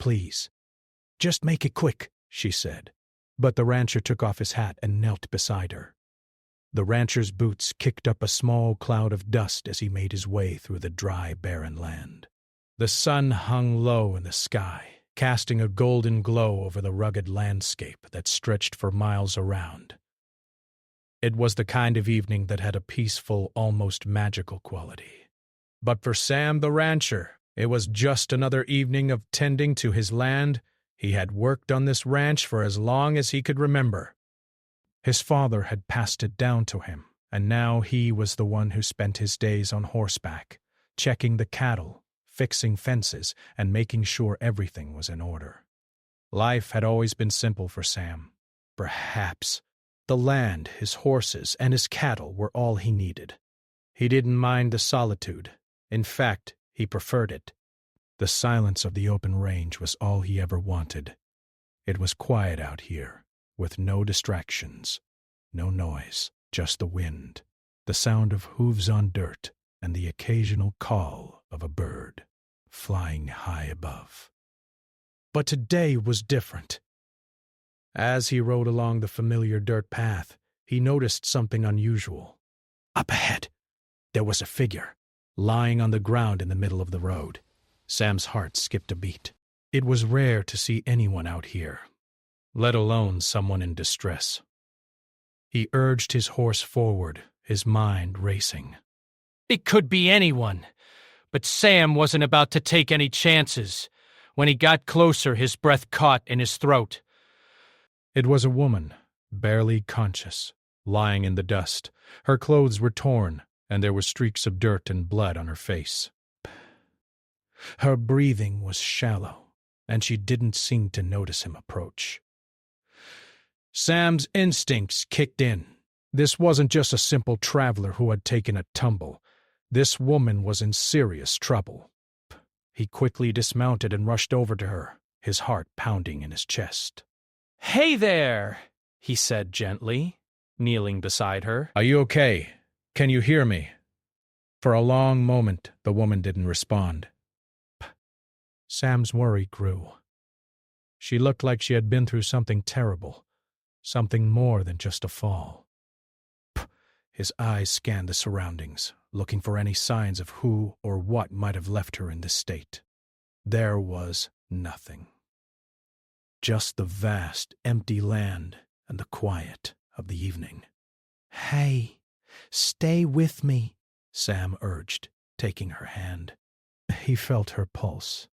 Please. Just make it quick, she said. But the rancher took off his hat and knelt beside her. The rancher's boots kicked up a small cloud of dust as he made his way through the dry, barren land. The sun hung low in the sky, casting a golden glow over the rugged landscape that stretched for miles around. It was the kind of evening that had a peaceful, almost magical quality. But for Sam the rancher, it was just another evening of tending to his land. He had worked on this ranch for as long as he could remember. His father had passed it down to him, and now he was the one who spent his days on horseback, checking the cattle, fixing fences, and making sure everything was in order. Life had always been simple for Sam. Perhaps the land, his horses, and his cattle were all he needed. He didn't mind the solitude. In fact, he preferred it. The silence of the open range was all he ever wanted. It was quiet out here, with no distractions, no noise, just the wind, the sound of hooves on dirt, and the occasional call of a bird flying high above. But today was different. As he rode along the familiar dirt path, he noticed something unusual. Up ahead, there was a figure, lying on the ground in the middle of the road. Sam's heart skipped a beat. It was rare to see anyone out here, let alone someone in distress. He urged his horse forward, his mind racing. It could be anyone, but Sam wasn't about to take any chances. When he got closer, his breath caught in his throat. It was a woman, barely conscious, lying in the dust. Her clothes were torn, and there were streaks of dirt and blood on her face. Her breathing was shallow, and she didn't seem to notice him approach. Sam's instincts kicked in. This wasn't just a simple traveler who had taken a tumble. This woman was in serious trouble. He quickly dismounted and rushed over to her, his heart pounding in his chest. "Hey there," he said gently, kneeling beside her. "Are you okay? Can you hear me?" For a long moment, the woman didn't respond. Sam's worry grew. She looked like she had been through something terrible, something more than just a fall. His eyes scanned the surroundings, looking for any signs of who or what might have left her in this state. There was nothing. Just the vast, empty land and the quiet of the evening. "Hey, stay with me," Sam urged, taking her hand. He felt her pulse.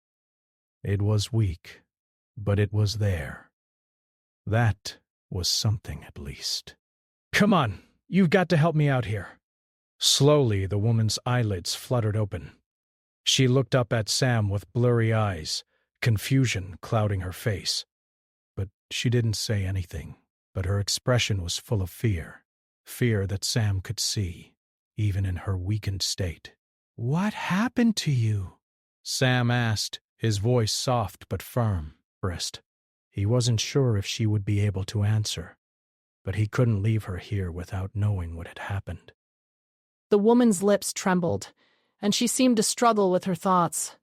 It was weak, but it was there. That was something, at least. "Come on, you've got to help me out here." Slowly, the woman's eyelids fluttered open. She looked up at Sam with blurry eyes, confusion clouding her face. But she didn't say anything, but her expression was full of fear, fear that Sam could see, even in her weakened state. "What happened to you?" Sam asked, his voice soft but firm. He wasn't sure if she would be able to answer, but he couldn't leave her here without knowing what had happened. The woman's lips trembled, and she seemed to struggle with her thoughts.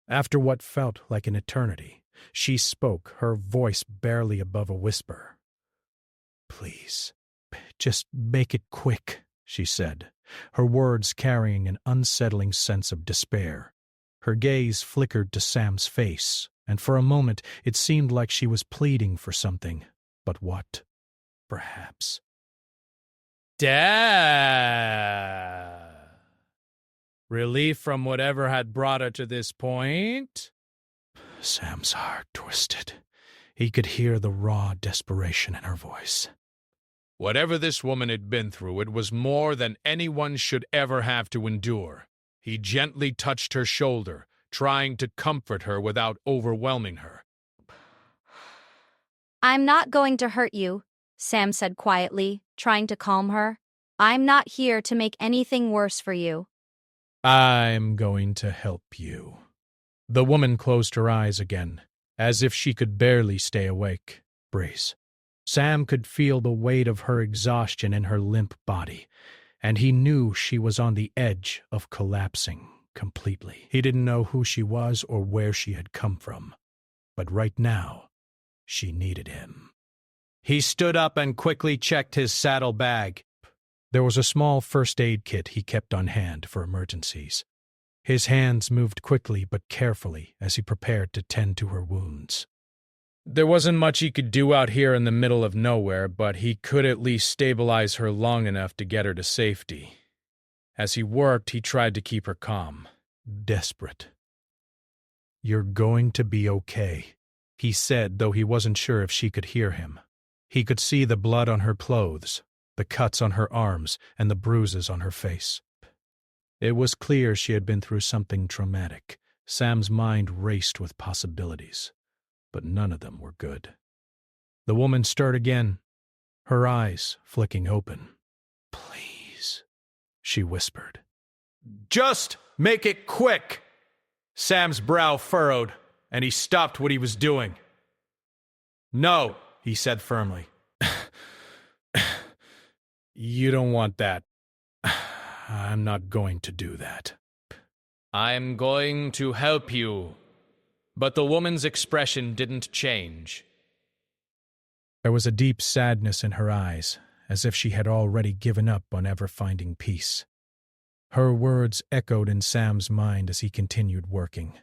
After what felt like an eternity, she spoke, her voice barely above a whisper. "Please, just make it quick," she said, her words carrying an unsettling sense of despair. Her gaze flickered to Sam's face, and for a moment it seemed like she was pleading for something. But what? Perhaps. Dad. Relief from whatever had brought her to this point? Sam's heart twisted. He could hear the raw desperation in her voice. Whatever this woman had been through, it was more than anyone should ever have to endure. He gently touched her shoulder, trying to comfort her without overwhelming her. "I'm not going to hurt you," Sam said quietly, trying to calm her. "I'm not here to make anything worse for you." "I'm going to help you." The woman closed her eyes again, as if she could barely stay awake. Sam could feel the weight of her exhaustion in her limp body, and he knew she was on the edge of collapsing. completely. He didn't know who she was or where she had come from, but right now, she needed him. He stood up and quickly checked his saddlebag. There was a small first aid kit he kept on hand for emergencies. His hands moved quickly but carefully as he prepared to tend to her wounds. There wasn't much he could do out here in the middle of nowhere, but he could at least stabilize her long enough to get her to safety. As he worked, he tried to keep her calm. Desperate. "You're going to be okay," he said, though he wasn't sure if she could hear him. He could see the blood on her clothes, the cuts on her arms, and the bruises on her face. It was clear she had been through something traumatic. Sam's mind raced with possibilities, but none of them were good. The woman stirred again, her eyes flicking open. "Please," she whispered. "Just make it quick!" Sam's brow furrowed, and he stopped what he was doing. "No," he said firmly. "You don't want that. I'm not going to do that." "I'm going to help you." But the woman's expression didn't change. There was a deep sadness in her eyes, as if she had already given up on ever finding peace. Her words echoed in Sam's mind as he continued working.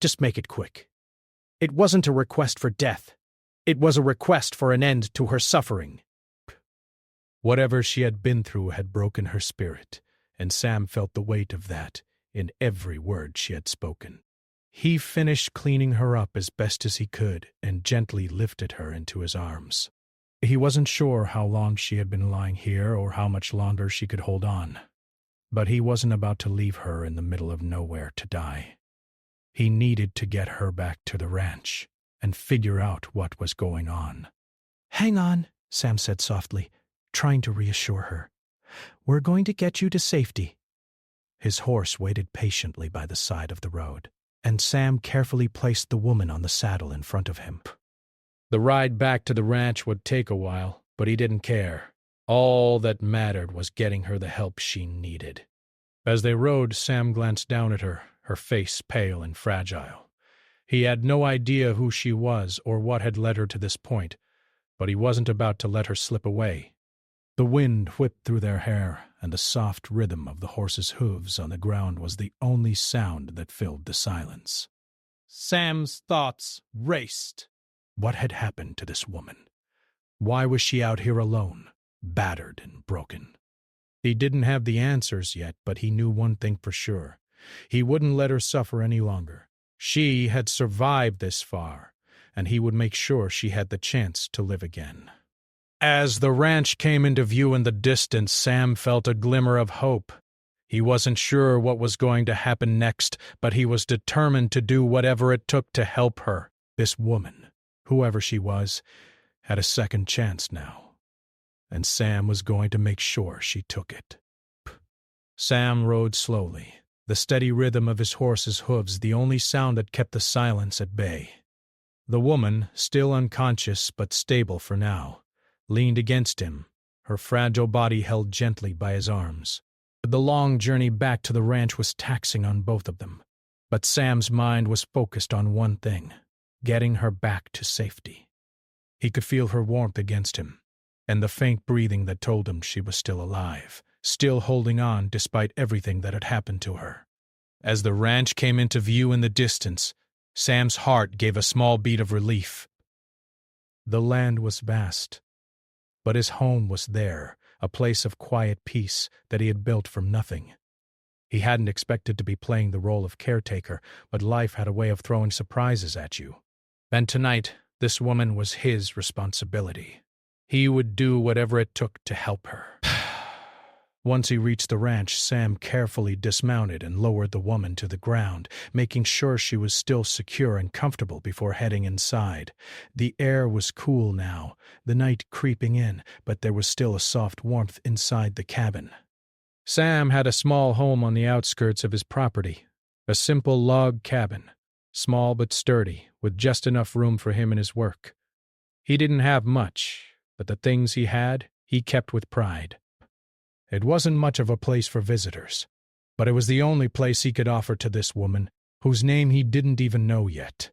"Just make it quick. It wasn't a request for death. It was a request for an end to her suffering." Whatever she had been through had broken her spirit, and Sam felt the weight of that in every word she had spoken. He finished cleaning her up as best as he could and gently lifted her into his arms. He wasn't sure how long she had been lying here or how much longer she could hold on, but he wasn't about to leave her in the middle of nowhere to die. He needed to get her back to the ranch and figure out what was going on. "Hang on," Sam said softly, trying to reassure her. "We're going to get you to safety." His horse waited patiently by the side of the road, and Sam carefully placed the woman on the saddle in front of him. The ride back to the ranch would take a while, but he didn't care. All that mattered was getting her the help she needed. As they rode, Sam glanced down at her, her face pale and fragile. He had no idea who she was or what had led her to this point, but he wasn't about to let her slip away. The wind whipped through their hair, and the soft rhythm of the horse's hooves on the ground was the only sound that filled the silence. Sam's thoughts raced. What had happened to this woman? Why was she out here alone, battered and broken? He didn't have the answers yet, but he knew one thing for sure. He wouldn't let her suffer any longer. She had survived this far, and he would make sure she had the chance to live again. As the ranch came into view in the distance, Sam felt a glimmer of hope. He wasn't sure what was going to happen next, but he was determined to do whatever it took to help her. This woman, whoever she was, had a second chance now, and Sam was going to make sure she took it. Sam rode slowly, the steady rhythm of his horse's hooves the only sound that kept the silence at bay. The woman, still unconscious but stable for now, leaned against him, her fragile body held gently by his arms. The long journey back to the ranch was taxing on both of them, but Sam's mind was focused on one thing: getting her back to safety. He could feel her warmth against him, and the faint breathing that told him she was still alive, still holding on despite everything that had happened to her. As the ranch came into view in the distance, Sam's heart gave a small beat of relief. The land was vast, but his home was there, a place of quiet peace that he had built from nothing. He hadn't expected to be playing the role of caretaker, but life had a way of throwing surprises at you. And tonight, this woman was his responsibility. He would do whatever it took to help her. Once he reached the ranch, Sam carefully dismounted and lowered the woman to the ground, making sure she was still secure and comfortable before heading inside. The air was cool now, the night creeping in, but there was still a soft warmth inside the cabin. Sam had a small home on the outskirts of his property, a simple log cabin, small but sturdy, with just enough room for him and his work. He didn't have much, but the things he had, he kept with pride. It wasn't much of a place for visitors, but it was the only place he could offer to this woman, whose name he didn't even know yet.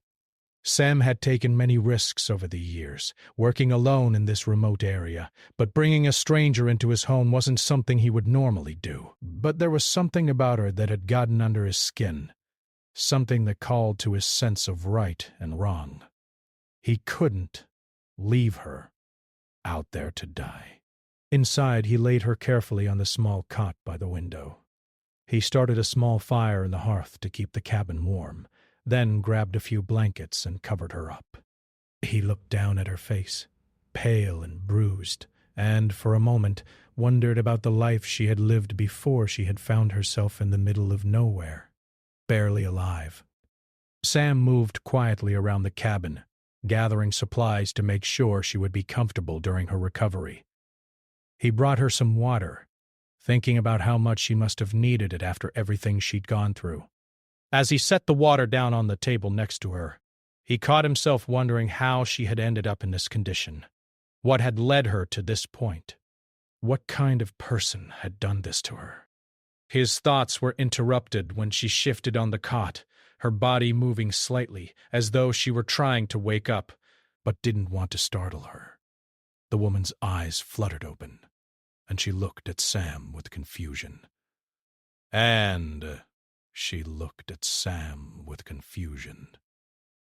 Sam had taken many risks over the years, working alone in this remote area, but bringing a stranger into his home wasn't something he would normally do. But there was something about her that had gotten under his skin, something that called to his sense of right and wrong. He couldn't leave her out there to die. Inside, he laid her carefully on the small cot by the window. He started a small fire in the hearth to keep the cabin warm, then grabbed a few blankets and covered her up. He looked down at her face, pale and bruised, and, for a moment, wondered about the life she had lived before she had found herself in the middle of nowhere, barely alive. Sam moved quietly around the cabin, gathering supplies to make sure she would be comfortable during her recovery. He brought her some water, thinking about how much she must have needed it after everything she'd gone through. As he set the water down on the table next to her, he caught himself wondering how she had ended up in this condition. What had led her to this point? What kind of person had done this to her? His thoughts were interrupted when she shifted on the cot, her body moving slightly, as though she were trying to wake up, but didn't want to startle her. The woman's eyes fluttered open, and she looked at Sam with confusion. She looked at Sam with confusion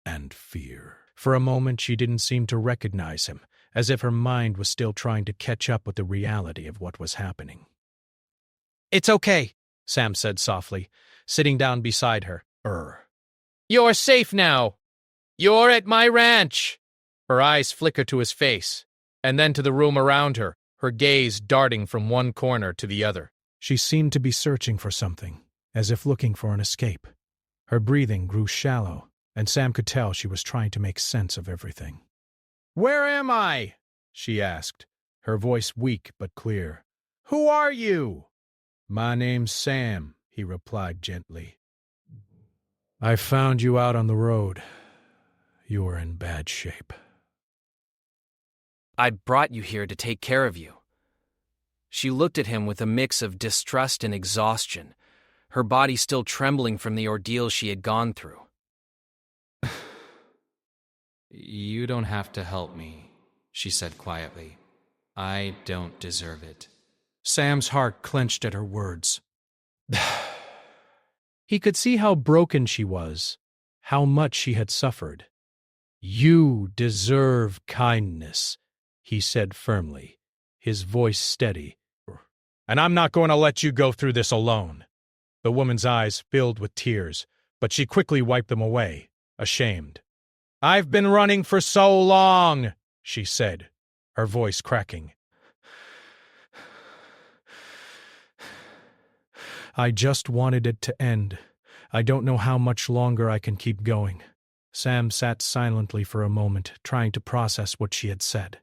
and fear. For a moment, she didn't seem to recognize him, as if her mind was still trying to catch up with the reality of what was happening. "It's okay," Sam said softly, sitting down beside her. "You're safe now. You're at my ranch." Her eyes flickered to his face, and then to the room around her, her gaze darting from one corner to the other. She seemed to be searching for something, as if looking for an escape. Her breathing grew shallow, and Sam could tell she was trying to make sense of everything. "Where am I?" she asked, her voice weak but clear. "Who are you?" "My name's Sam," he replied gently. "I found you out on the road. You were in bad shape." "I brought you here to take care of you." She looked at him with a mix of distrust and exhaustion, her body still trembling from the ordeal she had gone through. "You don't have to help me," she said quietly. "I don't deserve it." Sam's heart clenched at her words. He could see how broken she was, how much she had suffered. "You deserve kindness," he said firmly, his voice steady. "And I'm not going to let you go through this alone." The woman's eyes filled with tears, but she quickly wiped them away, ashamed. "I've been running for so long," she said, her voice cracking. "I just wanted it to end. I don't know how much longer I can keep going." Sam sat silently for a moment, trying to process what she had said.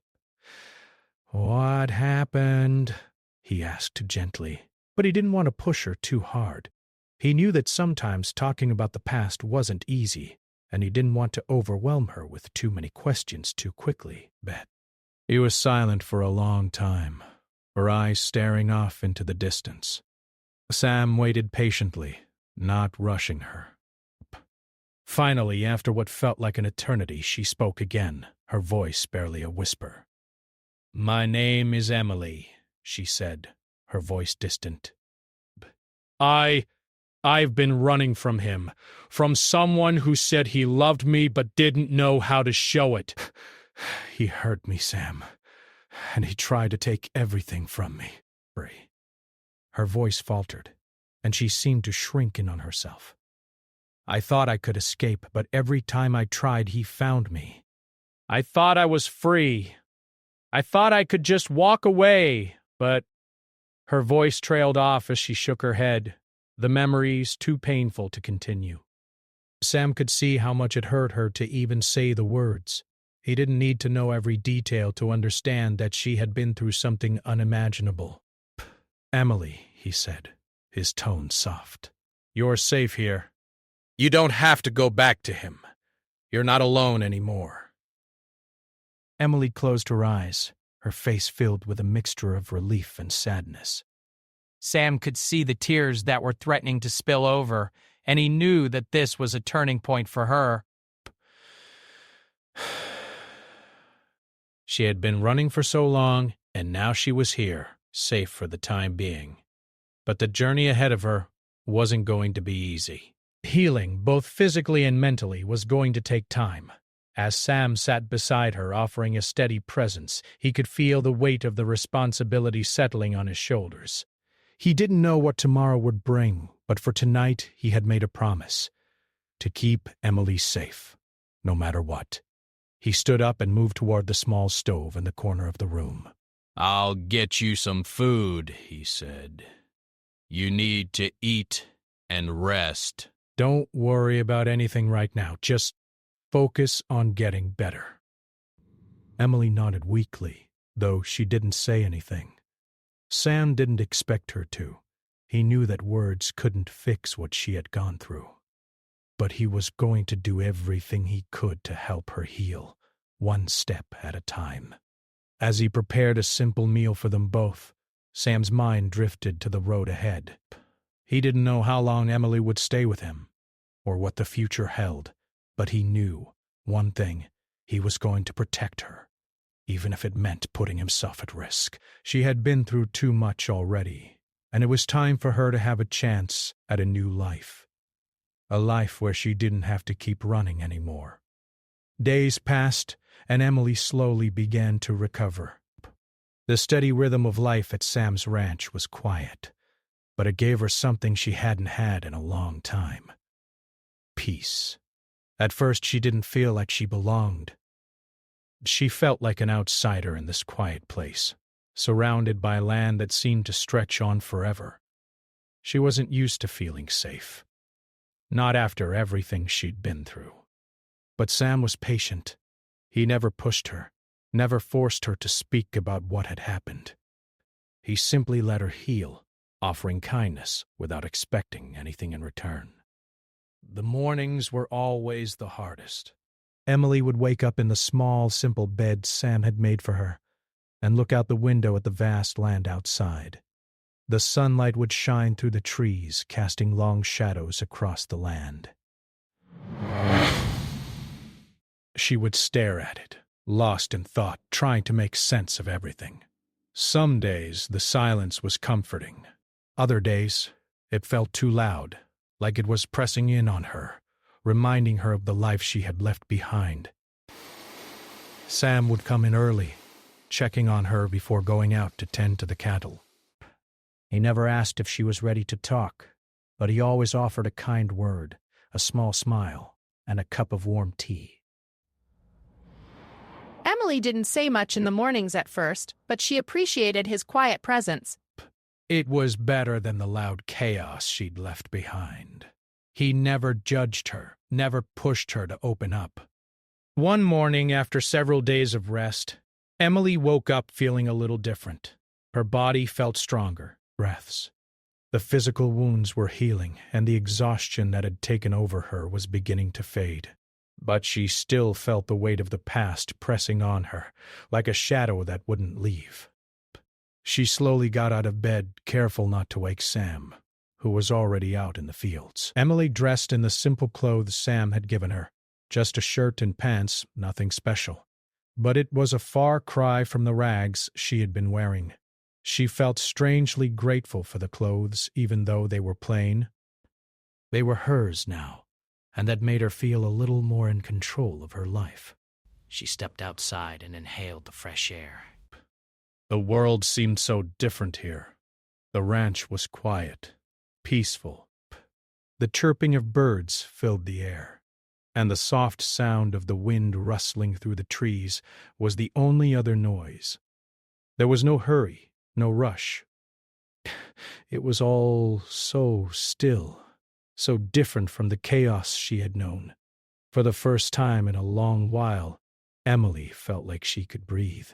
"What happened?" he asked gently, but he didn't want to push her too hard. He knew that sometimes talking about the past wasn't easy, and he didn't want to overwhelm her with too many questions too quickly. He was silent for a long time, her eyes staring off into the distance. Sam waited patiently, not rushing her. Finally, after what felt like an eternity, she spoke again, her voice barely a whisper. "My name is Emily," she said, her voice distant. I've been running from him, from someone who said he loved me but didn't know how to show it." "He hurt me, Sam, and he tried to take everything from me." Her voice faltered, and she seemed to shrink in on herself. "I thought I could escape, but every time I tried, he found me. I thought I was free. I thought I could just walk away, but—" Her voice trailed off as she shook her head, the memories too painful to continue. Sam could see how much it hurt her to even say the words. He didn't need to know every detail to understand that she had been through something unimaginable. "Emily," he said, his tone soft. "You're safe here. You don't have to go back to him. You're not alone anymore." Emily closed her eyes, her face filled with a mixture of relief and sadness. Sam could see the tears that were threatening to spill over, and he knew that this was a turning point for her. She had been running for so long, and now she was here, safe for the time being. But the journey ahead of her wasn't going to be easy. Healing, both physically and mentally, was going to take time. As Sam sat beside her, offering a steady presence, he could feel the weight of the responsibility settling on his shoulders. He didn't know what tomorrow would bring, but for tonight he had made a promise to keep Emily safe, no matter what. He stood up and moved toward the small stove in the corner of the room. "I'll get you some food," he said. "You need to eat and rest." Don't worry about anything right now. Just focus on getting better. Emily nodded weakly, though she didn't say anything. Sam didn't expect her to. He knew that words couldn't fix what she had gone through. But he was going to do everything he could to help her heal, one step at a time. As he prepared a simple meal for them both, Sam's mind drifted to the road ahead. He didn't know how long Emily would stay with him, or what the future held, but he knew one thing: he was going to protect her, even if it meant putting himself at risk. She had been through too much already, and it was time for her to have a chance at a new life. A life where she didn't have to keep running anymore. Days passed, and Emily slowly began to recover. The steady rhythm of life at Sam's ranch was quiet, but it gave her something she hadn't had in a long time: peace. At first, she didn't feel like she belonged. She felt like an outsider in this quiet place, surrounded by land that seemed to stretch on forever. She wasn't used to feeling safe. Not after everything she'd been through. But Sam was patient. He never pushed her, never forced her to speak about what had happened. He simply let her heal, offering kindness without expecting anything in return. The mornings were always the hardest. Emily would wake up in the small, simple bed Sam had made for her and look out the window at the vast land outside. The sunlight would shine through the trees, casting long shadows across the land. She would stare at it, lost in thought, trying to make sense of everything. Some days the silence was comforting. Other days it felt too loud, like it was pressing in on her, reminding her of the life she had left behind. Sam would come in early, checking on her before going out to tend to the cattle. He never asked if she was ready to talk, but he always offered a kind word, a small smile, and a cup of warm tea. Emily didn't say much in the mornings at first, but she appreciated his quiet presence. It was better than the loud chaos she'd left behind. He never judged her, never pushed her to open up. One morning, after several days of rest, Emily woke up feeling a little different. Her body felt stronger. Breaths. The physical wounds were healing, and the exhaustion that had taken over her was beginning to fade. But she still felt the weight of the past pressing on her, like a shadow that wouldn't leave. She slowly got out of bed, careful not to wake Sam, who was already out in the fields. Emily dressed in the simple clothes Sam had given her, just a shirt and pants, nothing special. But it was a far cry from the rags she had been wearing. She felt strangely grateful for the clothes, even though they were plain. They were hers now, and that made her feel a little more in control of her life. She stepped outside and inhaled the fresh air. The world seemed so different here. The ranch was quiet, peaceful. The chirping of birds filled the air, and the soft sound of the wind rustling through the trees was the only other noise. There was no hurry. No rush. It was all so still, so different from the chaos she had known. For the first time in a long while, Emily felt like she could breathe.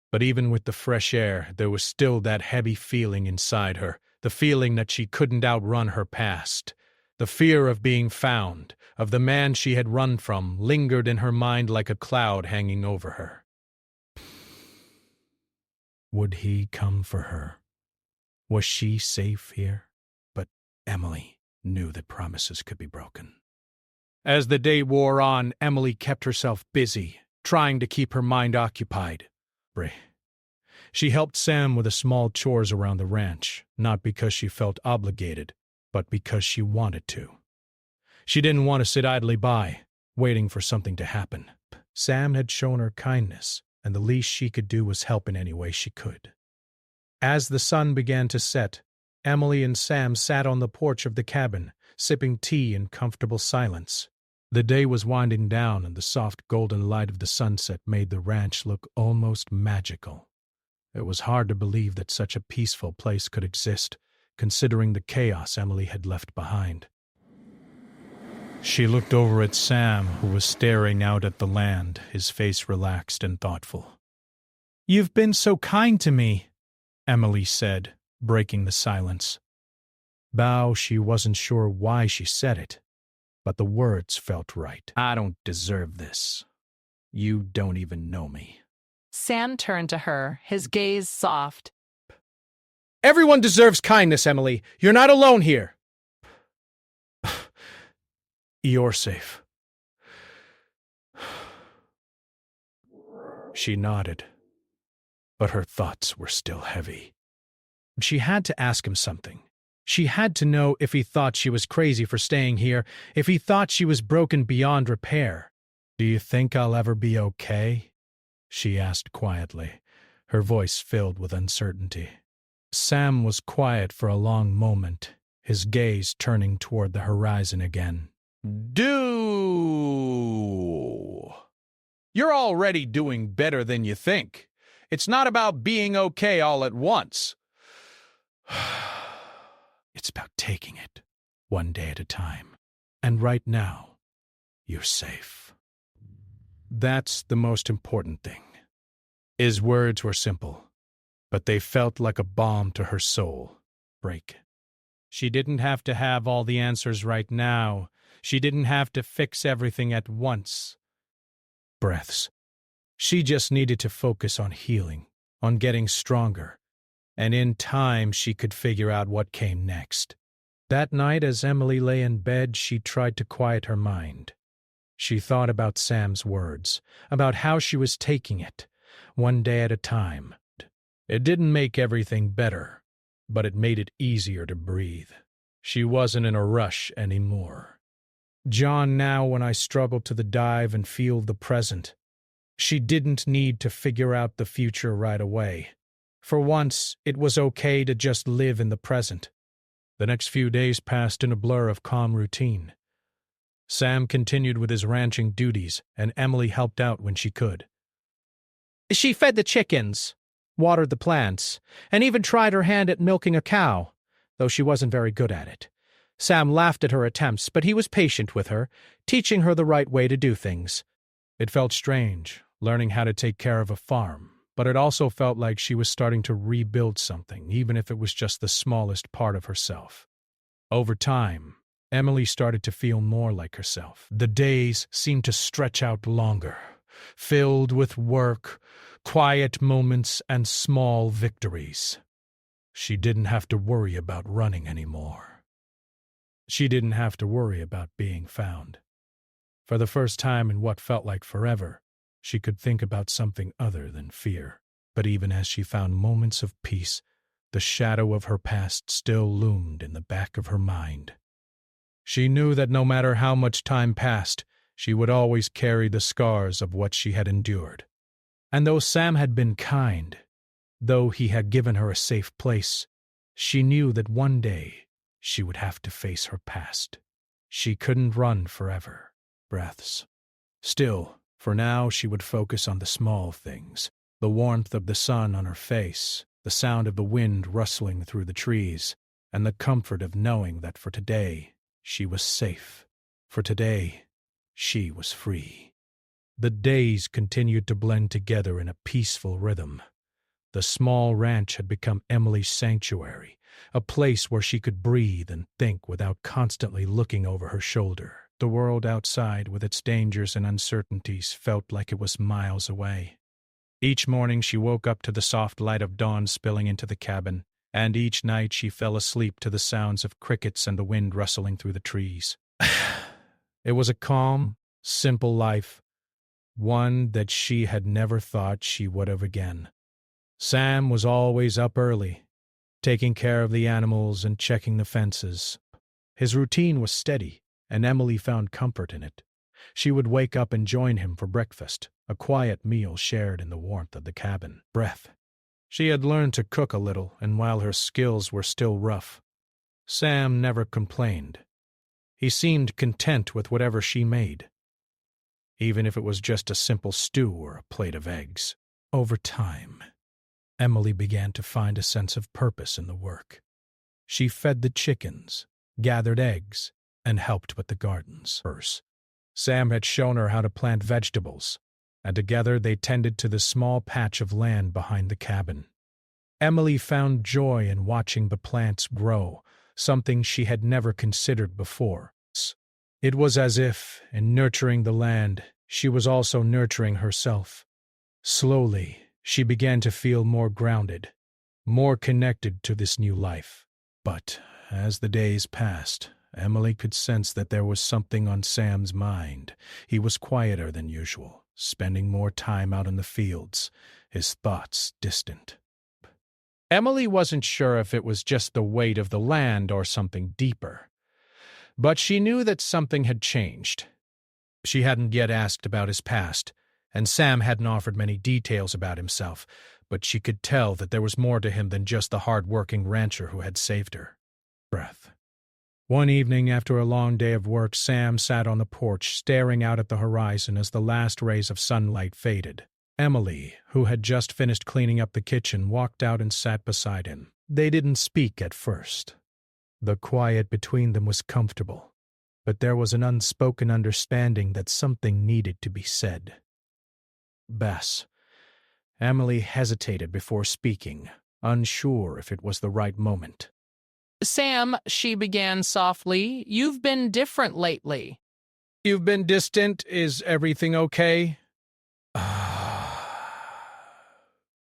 But even with the fresh air, there was still that heavy feeling inside her, the feeling that she couldn't outrun her past. The fear of being found, of the man she had run from, lingered in her mind like a cloud hanging over her. Would he come for her? Was she safe here? But Emily knew that promises could be broken. As the day wore on, Emily kept herself busy, trying to keep her mind occupied. She helped Sam with the small chores around the ranch, not because she felt obligated, but because she wanted to. She didn't want to sit idly by, waiting for something to happen. Sam had shown her kindness, and the least she could do was help in any way she could. As the sun began to set, Emily and Sam sat on the porch of the cabin, sipping tea in comfortable silence. The day was winding down, and the soft golden light of the sunset made the ranch look almost magical. It was hard to believe that such a peaceful place could exist, considering the chaos Emily had left behind. She looked over at Sam, who was staring out at the land, his face relaxed and thoughtful. "You've been so kind to me," Emily said, breaking the silence. She wasn't sure why she said it, but the words felt right. "I don't deserve this. You don't even know me." Sam turned to her, his gaze soft. Everyone deserves kindness, Emily. You're not alone here. You're safe. She nodded, but her thoughts were still heavy. She had to ask him something. She had to know if he thought she was crazy for staying here, if he thought she was broken beyond repair. "Do you think I'll ever be okay?" she asked quietly, her voice filled with uncertainty. Sam was quiet for a long moment, his gaze turning toward the horizon again. You're already doing better than you think. It's not about being okay all at once. It's about taking it, one day at a time. And right now, you're safe. That's the most important thing. His words were simple, but they felt like a balm to her soul. She didn't have to have all the answers right now. She didn't have to fix everything at once. Breaths. She just needed to focus on healing, on getting stronger, and in time she could figure out what came next. That night, as Emily lay in bed, she tried to quiet her mind. She thought about Sam's words, about how she was taking it, one day at a time. It didn't make everything better, but it made it easier to breathe. She wasn't in a rush anymore. John, now when I struggled to the dive and feel the present. She didn't need to figure out the future right away. For once, it was okay to just live in the present. The next few days passed in a blur of calm routine. Sam continued with his ranching duties, and Emily helped out when she could. She fed the chickens, watered the plants, and even tried her hand at milking a cow, though she wasn't very good at it. Sam laughed at her attempts, but he was patient with her, teaching her the right way to do things. It felt strange, learning how to take care of a farm, but it also felt like she was starting to rebuild something, even if it was just the smallest part of herself. Over time, Emily started to feel more like herself. The days seemed to stretch out longer, filled with work, quiet moments, and small victories. She didn't have to worry about running anymore. She didn't have to worry about being found. For the first time in what felt like forever, she could think about something other than fear. But even as she found moments of peace, the shadow of her past still loomed in the back of her mind. She knew that no matter how much time passed, she would always carry the scars of what she had endured. And though Sam had been kind, though he had given her a safe place, she knew that one day she would have to face her past. She couldn't run forever. Breaths. Still, for now she would focus on the small things, the warmth of the sun on her face, the sound of the wind rustling through the trees, and the comfort of knowing that for today she was safe. For today, she was free. The days continued to blend together in a peaceful rhythm. The small ranch had become Emily's sanctuary, a place where she could breathe and think without constantly looking over her shoulder. The world outside, with its dangers and uncertainties, felt like it was miles away. Each morning she woke up to the soft light of dawn spilling into the cabin, and each night she fell asleep to the sounds of crickets and the wind rustling through the trees. It was a calm, simple life, one that she had never thought she would have again. Sam was always up early, taking care of the animals and checking the fences. His routine was steady, and Emily found comfort in it. She would wake up and join him for breakfast, a quiet meal shared in the warmth of the cabin. She had learned to cook a little, and while her skills were still rough, Sam never complained. He seemed content with whatever she made, even if it was just a simple stew or a plate of eggs. Over time, Emily began to find a sense of purpose in the work. She fed the chickens, gathered eggs, and helped with the gardens. Sam had shown her how to plant vegetables, and together they tended to the small patch of land behind the cabin. Emily found joy in watching the plants grow, something she had never considered before. It was as if, in nurturing the land, she was also nurturing herself. Slowly, she began to feel more grounded, more connected to this new life. But as the days passed, Emily could sense that there was something on Sam's mind. He was quieter than usual, spending more time out in the fields, his thoughts distant. Emily wasn't sure if it was just the weight of the land or something deeper, but she knew that something had changed. She hadn't yet asked about his past, and Sam hadn't offered many details about himself, but she could tell that there was more to him than just the hard-working rancher who had saved her. One evening after a long day of work, Sam sat on the porch staring out at the horizon as the last rays of sunlight faded. Emily, who had just finished cleaning up the kitchen, walked out and sat beside him. They didn't speak at first. The quiet between them was comfortable, but there was an unspoken understanding that something needed to be said. Bess. Emily hesitated before speaking, unsure if it was the right moment. Sam, she began softly, you've been different lately. You've been distant. Is everything okay?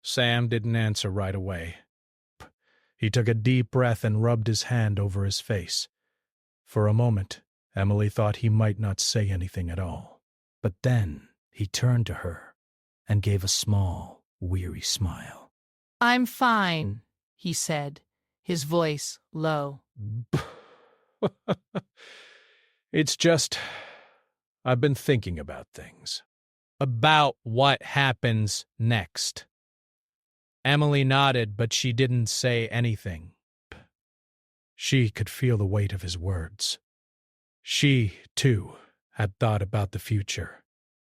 Sam didn't answer right away. He took a deep breath and rubbed his hand over his face. For a moment, Emily thought he might not say anything at all. But then he turned to her and gave a small, weary smile. I'm fine, he said, his voice low. It's just, I've been thinking about things. About what happens next. Emily nodded, but she didn't say anything. She could feel the weight of his words. She, too, had thought about the future,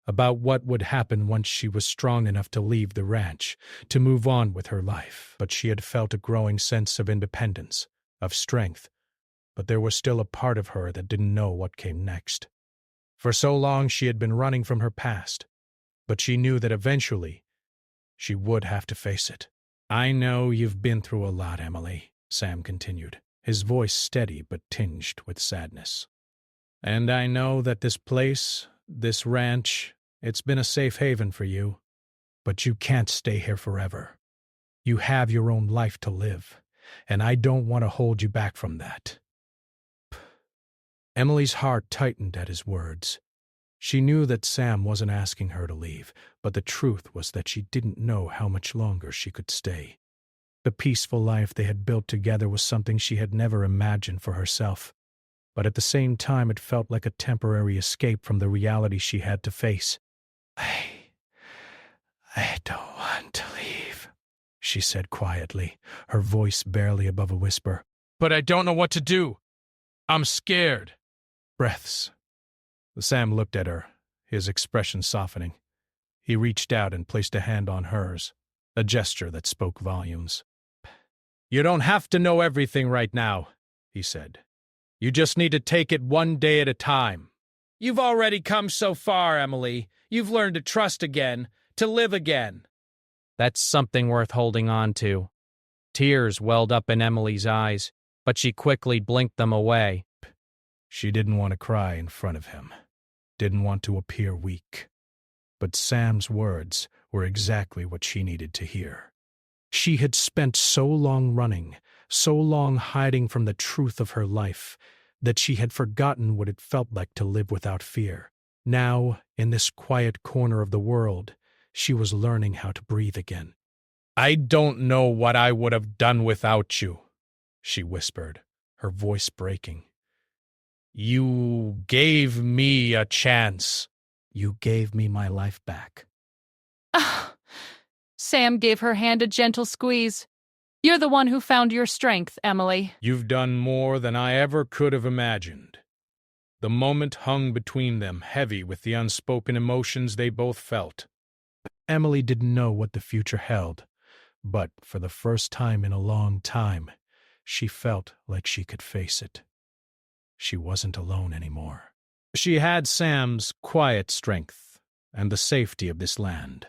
about what would happen once she was strong enough to leave the ranch, to move on with her life. But she had felt a growing sense of independence, of strength, but there was still a part of her that didn't know what came next. For so long she had been running from her past, but she knew that eventually she would have to face it. I know you've been through a lot, Emily, Sam continued, his voice steady but tinged with sadness. And I know that this place, this ranch, it's been a safe haven for you, but you can't stay here forever. You have your own life to live, and I don't want to hold you back from that. Emily's heart tightened at his words. She knew that Sam wasn't asking her to leave, but the truth was that she didn't know how much longer she could stay. The peaceful life they had built together was something she had never imagined for herself, but at the same time it felt like a temporary escape from the reality she had to face. I don't want to leave, she said quietly, her voice barely above a whisper. But I don't know what to do. I'm scared. Breaths. Sam looked at her, his expression softening. He reached out and placed a hand on hers, a gesture that spoke volumes. You don't have to know everything right now, he said. You just need to take it one day at a time. You've already come so far, Emily. You've learned to trust again, to live again. That's something worth holding on to. Tears welled up in Emily's eyes, but she quickly blinked them away. She didn't want to cry in front of him, didn't want to appear weak. But Sam's words were exactly what she needed to hear. She had spent so long running, so long hiding from the truth of her life, that she had forgotten what it felt like to live without fear. Now, in this quiet corner of the world, she was learning how to breathe again. "I don't know what I would have done without you," she whispered, her voice breaking. "You gave me a chance." "You gave me my life back." Ah! Sam gave her hand a gentle squeeze. "You're the one who found your strength, Emily." "You've done more than I ever could have imagined." The moment hung between them, heavy with the unspoken emotions they both felt. Emily didn't know what the future held, but for the first time in a long time, she felt like she could face it. She wasn't alone anymore. She had Sam's quiet strength and the safety of this land.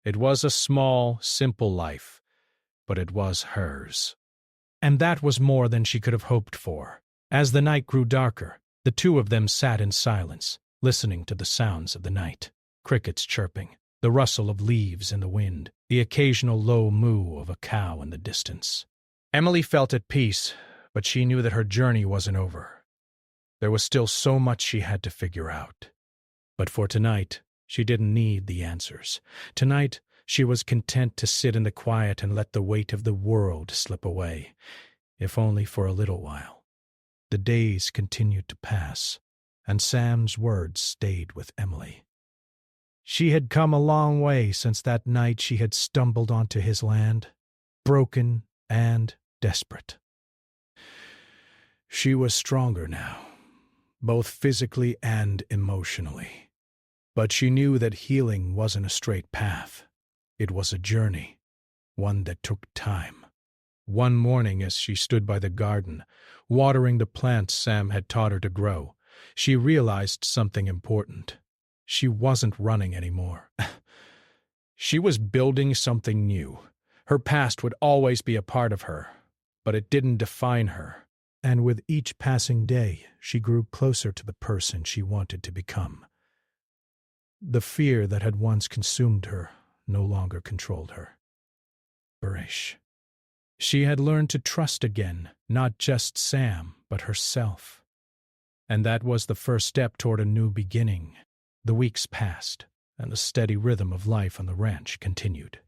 It was a small, simple life, but it was hers. And that was more than she could have hoped for. As the night grew darker, the two of them sat in silence, listening to the sounds of the night. Crickets chirping, the rustle of leaves in the wind, the occasional low moo of a cow in the distance. Emily felt at peace, but she knew that her journey wasn't over. There was still so much she had to figure out. But for tonight, she didn't need the answers. Tonight, she was content to sit in the quiet and let the weight of the world slip away, if only for a little while. The days continued to pass, and Sam's words stayed with Emily. She had come a long way since that night she had stumbled onto his land, broken and desperate. She was stronger now, both physically and emotionally. But she knew that healing wasn't a straight path. It was a journey, one that took time. One morning, as she stood by the garden, watering the plants Sam had taught her to grow, she realized something important. She wasn't running anymore. She was building something new. Her past would always be a part of her, but it didn't define her. And with each passing day, she grew closer to the person she wanted to become. The fear that had once consumed her no longer controlled her. Barish. She had learned to trust again, not just Sam, but herself. And that was the first step toward a new beginning. The weeks passed, and the steady rhythm of life on the ranch continued.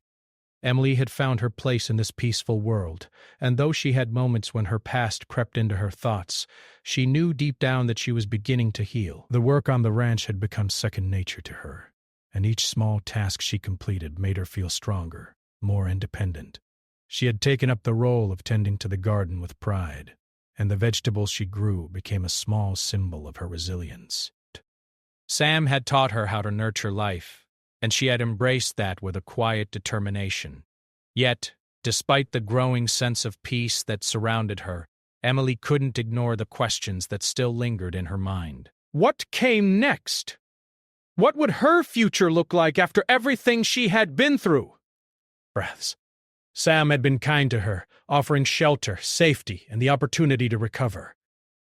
Emily had found her place in this peaceful world, and though she had moments when her past crept into her thoughts, she knew deep down that she was beginning to heal. The work on the ranch had become second nature to her, and each small task she completed made her feel stronger, more independent. She had taken up the role of tending to the garden with pride, and the vegetables she grew became a small symbol of her resilience. Sam had taught her how to nurture life, and she had embraced that with a quiet determination. Yet, despite the growing sense of peace that surrounded her, Emily couldn't ignore the questions that still lingered in her mind. What came next? What would her future look like after everything she had been through? Breaths. Sam had been kind to her, offering shelter, safety, and the opportunity to recover.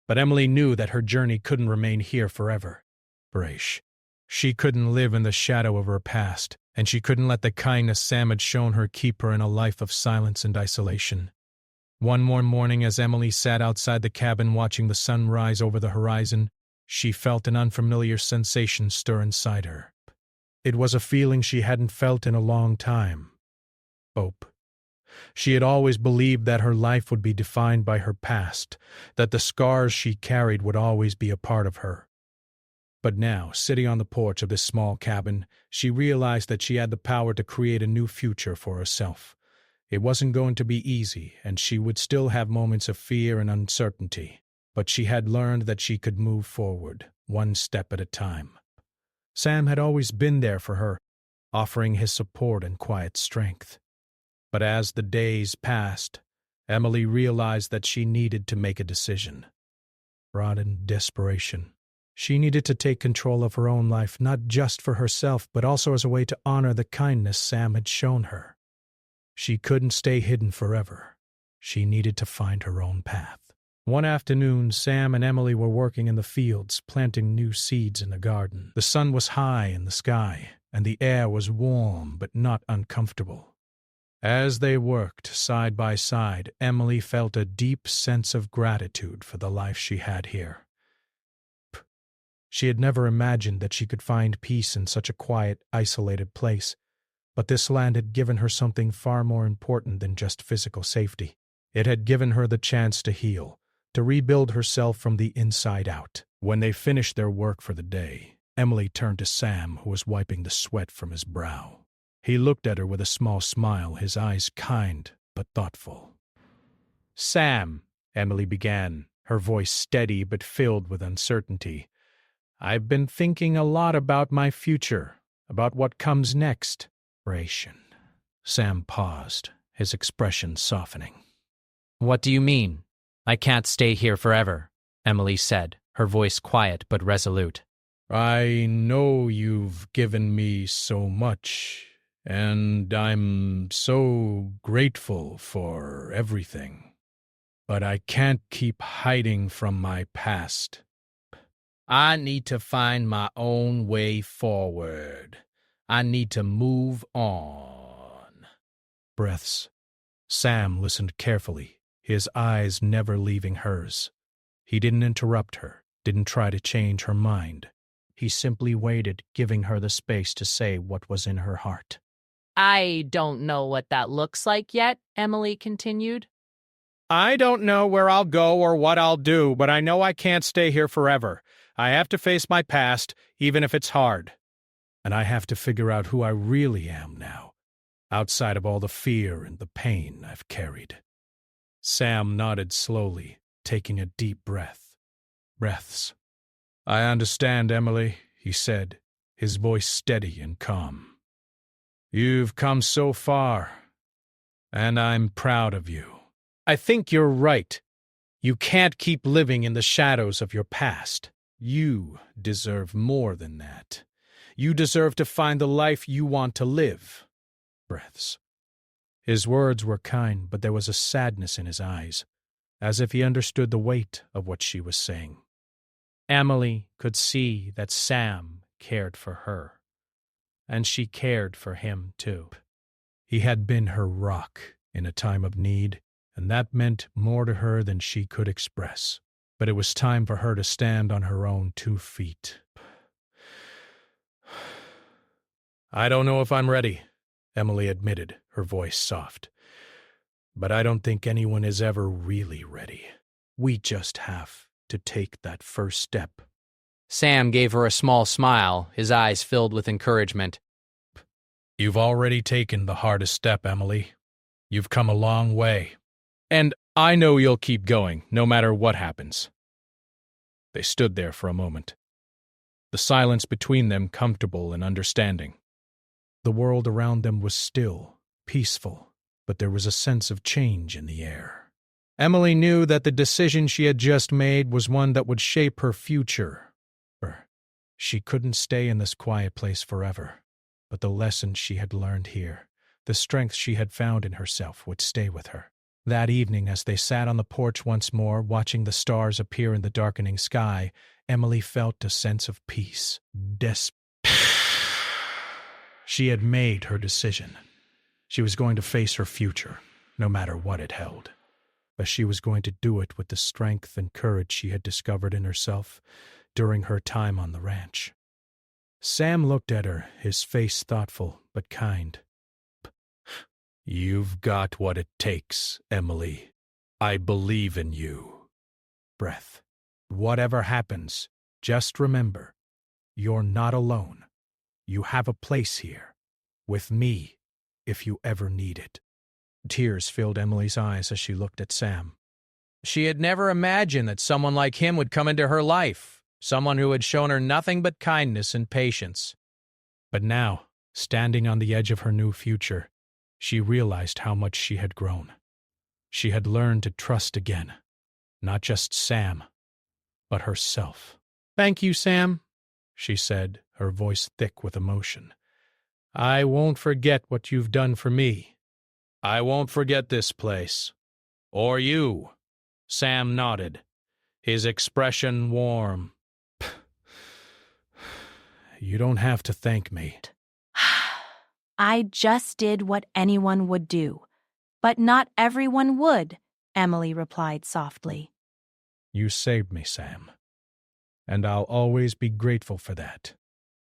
But Emily knew that her journey couldn't remain here forever. Brash. She couldn't live in the shadow of her past, and she couldn't let the kindness Sam had shown her keep her in a life of silence and isolation. One more morning, as Emily sat outside the cabin watching the sun rise over the horizon, she felt an unfamiliar sensation stir inside her. It was a feeling she hadn't felt in a long time. Hope. She had always believed that her life would be defined by her past, that the scars she carried would always be a part of her. But now, sitting on the porch of this small cabin, she realized that she had the power to create a new future for herself. It wasn't going to be easy, and she would still have moments of fear and uncertainty, but she had learned that she could move forward, one step at a time. Sam had always been there for her, offering his support and quiet strength. But as the days passed, Emily realized that she needed to make a decision. Brought in desperation. She needed to take control of her own life, not just for herself, but also as a way to honor the kindness Sam had shown her. She couldn't stay hidden forever. She needed to find her own path. One afternoon, Sam and Emily were working in the fields, planting new seeds in the garden. The sun was high in the sky, and the air was warm but not uncomfortable. As they worked side by side, Emily felt a deep sense of gratitude for the life she had here. She had never imagined that she could find peace in such a quiet, isolated place, but this land had given her something far more important than just physical safety. It had given her the chance to heal, to rebuild herself from the inside out. When they finished their work for the day, Emily turned to Sam, who was wiping the sweat from his brow. He looked at her with a small smile, his eyes kind but thoughtful. "Sam," Emily began, her voice steady but filled with uncertainty, "I've been thinking a lot about my future, about what comes next." Narration. Sam paused, his expression softening. "What do you mean? I can't stay here forever," Emily said, her voice quiet but resolute. "I know you've given me so much, and I'm so grateful for everything. But I can't keep hiding from my past. I need to find my own way forward. I need to move on." Breaths. Sam listened carefully, his eyes never leaving hers. He didn't interrupt her, didn't try to change her mind. He simply waited, giving her the space to say what was in her heart. I don't know what that looks like yet, Emily continued. I don't know where I'll go or what I'll do, but I know I can't stay here forever. I have to face my past, even if it's hard. And I have to figure out who I really am now, outside of all the fear and the pain I've carried. Sam nodded slowly, taking a deep breath. Breaths. "I understand, Emily," he said, his voice steady and calm. "You've come so far, and I'm proud of you." I think you're right. You can't keep living in the shadows of your past. You deserve more than that. You deserve to find the life you want to live. Breaths. His words were kind, but there was a sadness in his eyes, as if he understood the weight of what she was saying. Emily could see that Sam cared for her, and she cared for him too. He had been her rock in a time of need, and that meant more to her than she could express. But it was time for her to stand on her own 2 feet. I don't know if I'm ready, Emily admitted, her voice soft. But I don't think anyone is ever really ready. We just have to take that first step. Sam gave her a small smile, his eyes filled with encouragement. You've already taken the hardest step, Emily. You've come a long way. And I know you'll keep going, no matter what happens. They stood there for a moment, the silence between them comfortable and understanding. The world around them was still, peaceful, but there was a sense of change in the air. Emily knew that the decision she had just made was one that would shape her future. She couldn't stay in this quiet place forever, but the lessons she had learned here, the strength she had found in herself, would stay with her. That evening, as they sat on the porch once more, watching the stars appear in the darkening sky, Emily felt a sense of peace. She had made her decision. She was going to face her future, no matter what it held. But she was going to do it with the strength and courage she had discovered in herself during her time on the ranch. Sam looked at her, his face thoughtful but kind. You've got what it takes, Emily. I believe in you. Breath. Whatever happens, just remember, you're not alone. You have a place here, with me, if you ever need it. Tears filled Emily's eyes as she looked at Sam. She had never imagined that someone like him would come into her life, someone who had shown her nothing but kindness and patience. But now, standing on the edge of her new future, she realized how much she had grown. She had learned to trust again, not just Sam, but herself. Thank you, Sam, she said, her voice thick with emotion. I won't forget what you've done for me. I won't forget this place. Or you. Sam nodded, his expression warm. You don't have to thank me. I just did what anyone would do. But not everyone would, Emily replied softly. You saved me, Sam. And I'll always be grateful for that.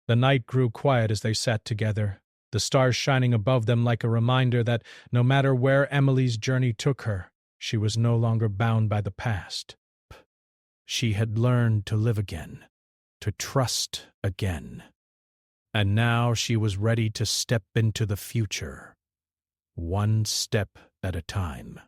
The night grew quiet as they sat together, the stars shining above them like a reminder that no matter where Emily's journey took her, she was no longer bound by the past. She had learned to live again, to trust again. And now she was ready to step into the future, one step at a time.